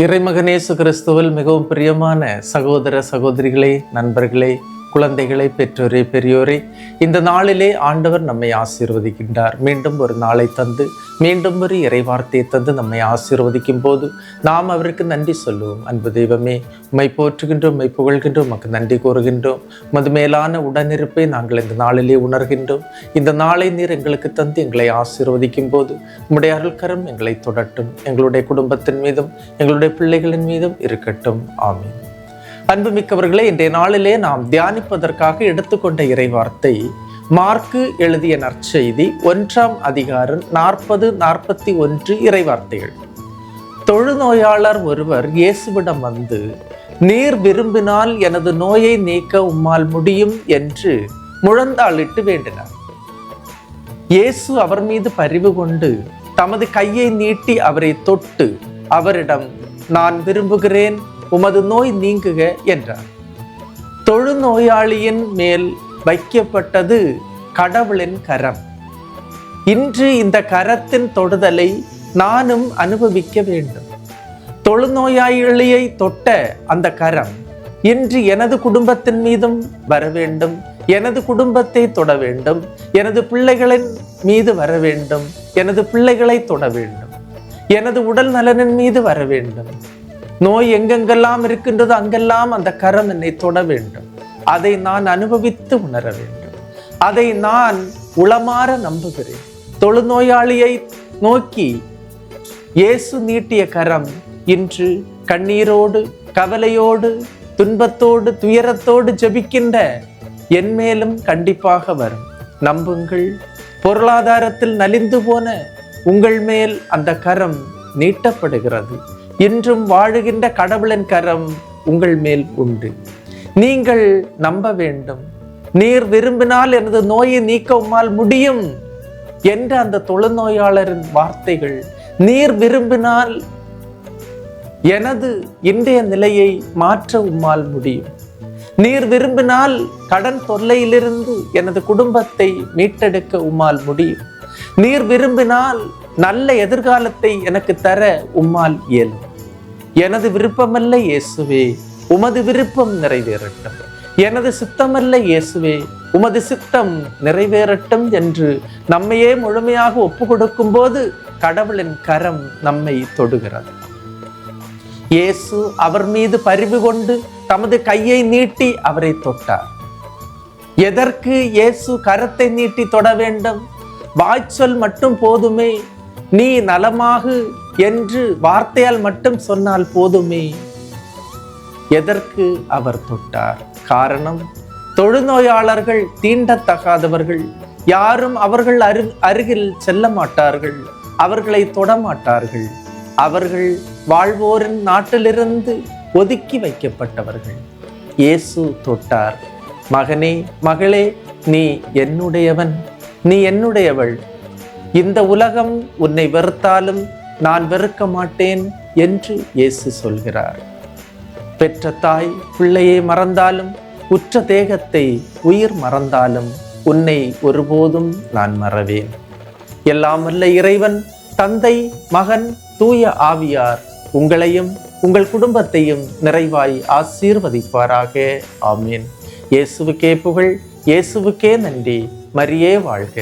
இறைமகனேசு கிறிஸ்துவில் மிகவும் பிரியமான சகோதர சகோதரிகளே, நண்பர்களே, குழந்தைகளை, பெற்றோரே, பெரியோரே, இந்த நாளிலே ஆண்டவர் நம்மை ஆசீர்வதிக்கின்றார். மீண்டும் ஒரு நாளை தந்து, மீண்டும் ஒரு இறைவார்த்தையை தந்து நம்மை ஆசீர்வதிக்கும் போது நாம் அவருக்கு நன்றி சொல்லுவோம். அன்பு தெய்வமே, உம்மை போற்றுகின்றோம், உம்மை புகழ்கின்றோம், உமக்கு நன்றி கூறுகின்றோம். உமது மேலான உடனிருப்பை நாங்கள் இந்த நாளிலே உணர்கின்றோம். இந்த நாளை நீர் எங்களுக்கு தந்து எங்களை ஆசீர்வதிக்கும் போது உம்முடைய அருள்கரம் எங்களை தொடட்டும். எங்களுடைய குடும்பத்தின் மீதும் எங்களுடைய பிள்ளைகளின் மீதும் இருக்கட்டும். ஆமீன். அன்புமிக்கவர்களே, இன்றைய நாளிலே நாம் தியானிப்பதற்காக எடுத்துக்கொண்ட இறைவார்த்தை மார்க்கு எழுதிய நற்செய்தி 1ஆம் அதிகாரம் 40-41 இறைவார்த்தைகள். தொழுநோயாளர் ஒருவர் இயேசுவிடம் வந்து, நீர் விரும்பினால் எனது நோயை நீக்க உம்மால் முடியும் என்று முழந்தாளிட்டு வேண்டினார். இயேசு அவர் மீது பரிவு கொண்டு தமது கையை நீட்டி அவரை தொட்டு அவரிடம், நான் விரும்புகிறேன், உமது நோய் நீங்குக என்றார். தொழுநோயாளியின் மேல் வைக்கப்பட்டது கடவுளின் கரம். இன்று இந்த கரத்தின் தொடுதலை நானும் அனுபவிக்க வேண்டும். தொழுநோயாளியை தொட்ட அந்த கரம் இன்று எனது குடும்பத்தின் மீதும் வர வேண்டும். எனது குடும்பத்தை தொட வேண்டும். எனது பிள்ளைகளின் மீது வர வேண்டும். எனது பிள்ளைகளை தொட வேண்டும். எனது உடல் நலனின் மீது வர வேண்டும். நோய் எங்கெங்கெல்லாம் இருக்கின்றதோ அங்கெல்லாம் அந்த கரம் என்னை தொட வேண்டும். அதை நான் அனுபவித்து உணர வேண்டும். அதை நான் உளமாற நம்புகிறேன். தொழுநோயாளியை நோக்கி இயேசு நீட்டிய கரம் இன்று கண்ணீரோடு, கவலையோடு, துன்பத்தோடு, துயரத்தோடு ஜெபிக்கின்ற என் மேலும் கண்டிப்பாக வரும். நம்புங்கள், பொருளாதாரத்தில் நலிந்து போன உங்கள் மேல் அந்த கரம் நீட்டப்படுகிறது. இன்றும் வாழுகின்ற கடவுளின் கரம் உங்கள் மேல் உண்டு. நீங்கள் நம்ப வேண்டும். நீர் விரும்பினால் எனது நோயை நீக்க உம்மால் முடியும் என்ற அந்த தொழுநோயாளரின் வார்த்தைகள், நீர் விரும்பினால் எனது இன்றைய நிலையை மாற்ற உம்மால் முடியும். நீர் விரும்பினால் கடன் தொல்லையிலிருந்து எனது குடும்பத்தை மீட்டெடுக்க உம்மால் முடியும். நீர் விரும்பினால் நல்ல எதிர்காலத்தை எனக்கு தர உம்மால் இயலும். எனது விருப்பமல்ல இயேசுவே, உமது விருப்பம் நிறைவேறட்டும். எனது சித்தமல்ல இயேசுவே, உமது சித்தம் நிறைவேறட்டும் என்று நம்மையே முழுமையாக ஒப்பு கொடுக்கும் போது கடவுளின் கரம் நம்மை தொடுகிறது. இயேசு அவர் மீது பரிவு கொண்டு தமது கையை நீட்டி அவரை தொட்டார். எதற்கு இயேசு கரத்தை நீட்டி தொட வேண்டும்? வாய்ச்சொல் மட்டும் போதுமே, நீ நலமாகு என்று வார்த்தையால் மட்டும் சொன்னால் போதுமே. எதற்கு அவர் தொட்டார்? காரணம், தொழுநோயாளர்கள் தீண்டத்தகாதவர்கள். யாரும் அவர்கள் அருகில் செல்ல மாட்டார்கள். அவர்களை தொடமாட்டார்கள். அவர்கள் வாழ்வோரின் நாட்டிலிருந்து ஒதுக்கி வைக்கப்பட்டவர்கள். இயேசு தொட்டார். மகனே, மகளே, நீ என்னுடையவன், நீ என்னுடையவள். இந்த உலகம் உன்னை வெறுத்தாலும் நான் வெறுக்க மாட்டேன் என்று இயேசு சொல்கிறார். பெற்ற தாய் பிள்ளையை மறந்தாலும், உற்ற தேகத்தை உயிர் மறந்தாலும் உன்னை ஒருபோதும் நான் மறவேன். எல்லாம் வல்ல இறைவன், தந்தை, மகன், தூய ஆவியார் உங்களையும் உங்கள் குடும்பத்தையும் நிறைவாய் ஆசீர்வதிப்பாராக. ஆமீன். இயேசுவுக்கே புகழ், இயேசுவுக்கே நன்றி. மரியே வாழ்க.